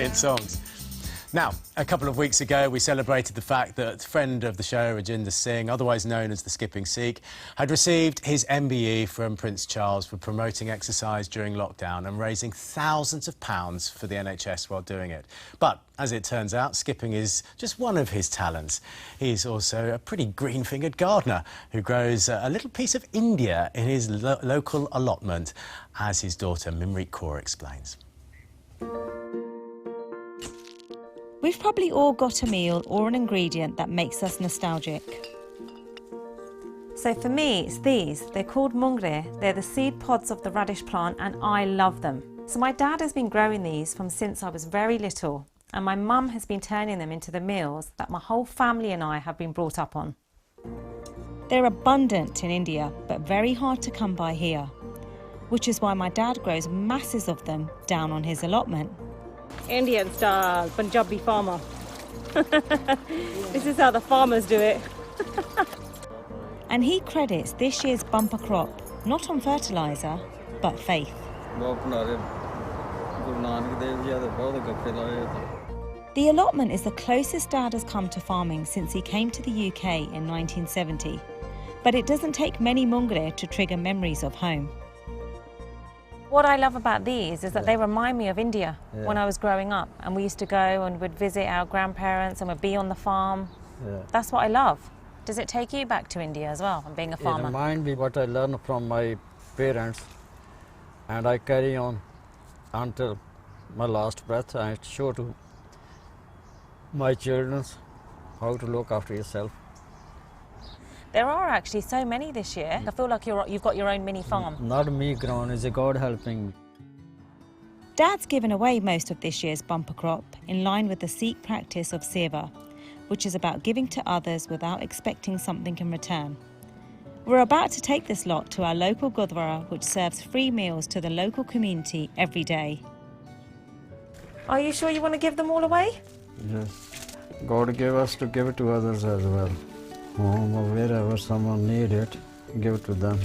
brilliant songs. Now, a couple of weeks ago, we celebrated the fact that friend of the show, Rajinder Singh, otherwise known as the Skipping Sikh, had received his MBE from Prince Charles for promoting exercise during lockdown and raising thousands of pounds for the NHS while doing it. But, as it turns out, skipping is just one of his talents. He's also a pretty green-fingered gardener who grows a little piece of India in his local allotment, as his daughter Mimrit Kaur explains. We've probably all got a meal or an ingredient that makes us nostalgic. So for me, it's these. They're called moongre. They're the seed pods of the radish plant and I love them. So my dad has been growing these from since I was very little and my mum has been turning them into the meals that my whole family and I have been brought up on. They're abundant in India, but very hard to come by here, which is why my dad grows masses of them down on his allotment. Indian style Punjabi farmer. This is how the farmers do it. And he credits this year's bumper crop not on fertiliser, but faith. The allotment is the closest Dad has come to farming since he came to the UK in 1970. But it doesn't take many moongre to trigger memories of home. What I love about these is that they remind me of India when I was growing up. And we used to go and would visit our grandparents and would be on the farm. That's what I love. Does it take you back to India as well, and being a farmer? It reminds me what I learned from my parents. And I carry on until my last breath. I show to my children how to look after yourself. There are actually so many this year. I feel like you've got your own mini farm. Not me grown, it's a God helping. Dad's given away most of this year's bumper crop in line with the Sikh practice of seva, which is about giving to others without expecting something in return. We're about to take this lot to our local Gurdwara, which serves free meals to the local community every day. Are you sure you want to give them all away? Yes. God gave us to give it to others as well. Home or wherever someone needs it, give it to them.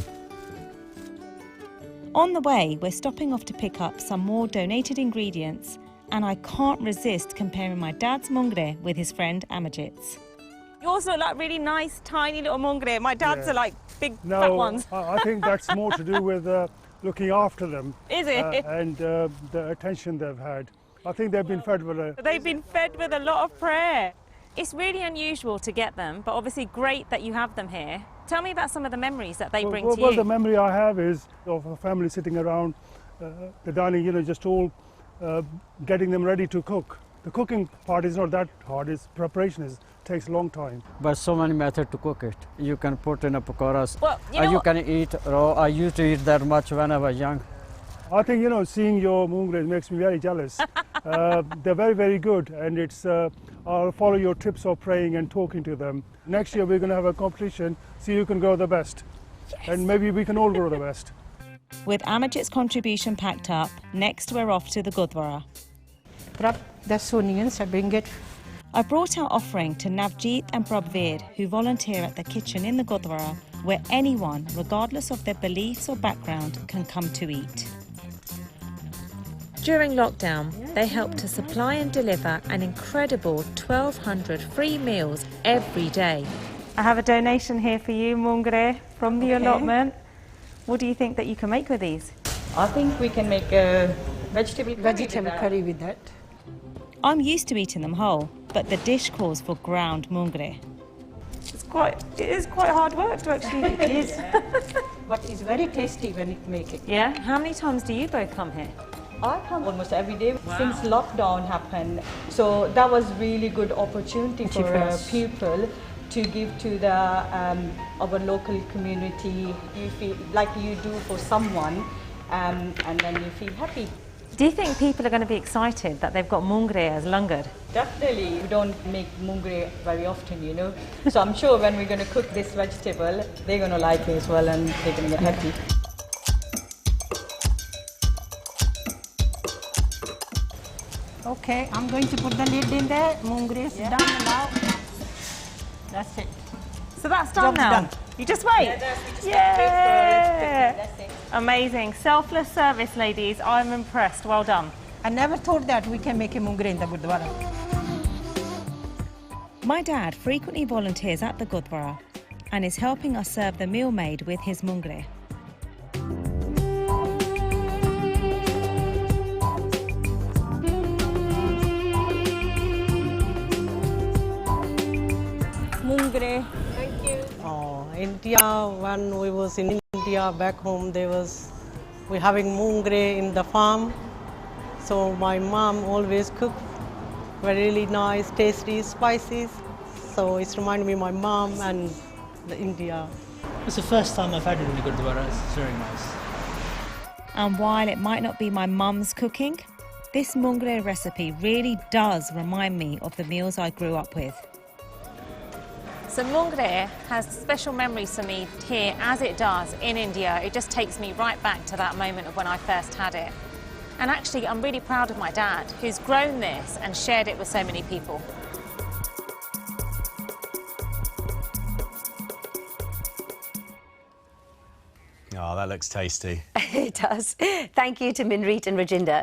On the way, we're stopping off to pick up some more donated ingredients, and I can't resist comparing my dad's moongre with his friend Amajit's. Yours look like really nice, tiny little moongre. My dad's are like big, fat ones. I think that's more to do with looking after them. Is it? And the attention they've had. I think they've been fed with They've been fed with a lot of prayer. It's really unusual to get them, but obviously great that you have them here. Tell me about some of the memories that they bring to you. Well, the memory I have is of a family sitting around the dining, just all getting them ready to cook. The cooking part is not that hard, its preparation takes a long time. But so many methods to cook it. You can put in a pakoras, well, you can eat raw. I used to eat that much when I was young. I think, seeing your moongre makes me very jealous. They're very, very good, and I'll follow your tips of praying and talking to them. Next year we're going to have a competition, see who can grow the best. Yes. And maybe we can all grow the best. With Amajit's contribution packed up, next we're off to the Gurdwara. That's onions, I bring it. I brought our offering to Navjeet and Prabveer, who volunteer at the kitchen in the Gurdwara, where anyone, regardless of their beliefs or background, can come to eat. During lockdown, they helped to supply and deliver an incredible 1,200 free meals every day. I have a donation here for you, moongre, from the allotment. What do you think that you can make with these? I think we can make a vegetable curry with that. I'm used to eating them whole, but the dish calls for ground moongre. It is quite hard work to actually eat. It is. But it's very tasty when you make it. Yeah? How many times do you both come here? I come almost every day since lockdown happened. So that was really good opportunity for people to give to the our local community. You feel like you do for someone, and then you feel happy. Do you think people are going to be excited that they've got moongre as langar? Definitely. We don't make moongre very often, So I'm sure when we're going to cook this vegetable, they're going to like it as well and they're going to get happy. Okay, I'm going to put the lid in there. Moongre is done now. That's it. So that's done now? Done. You just wait? Yeah. Amazing. Selfless service, ladies. I'm impressed. Well done. I never thought that we can make a moongre in the Gurdwara. My dad frequently volunteers at the Gurdwara and is helping us serve the meal made with his moongre. Moongre. India, when we was in India back home, we having moongre in the farm. So my mom always cook really nice, tasty, spices. So it's reminded me of my mom and India. It's the first time I've had it in the Gurdwara. It's very nice. And while it might not be my mum's cooking, this moongre recipe really does remind me of the meals I grew up with. So moongre has special memories for me here, as it does in India. It just takes me right back to that moment of when I first had it. And actually, I'm really proud of my dad, who's grown this and shared it with so many people. Oh, that looks tasty. It does. Thank you to Minreet and Rajinder.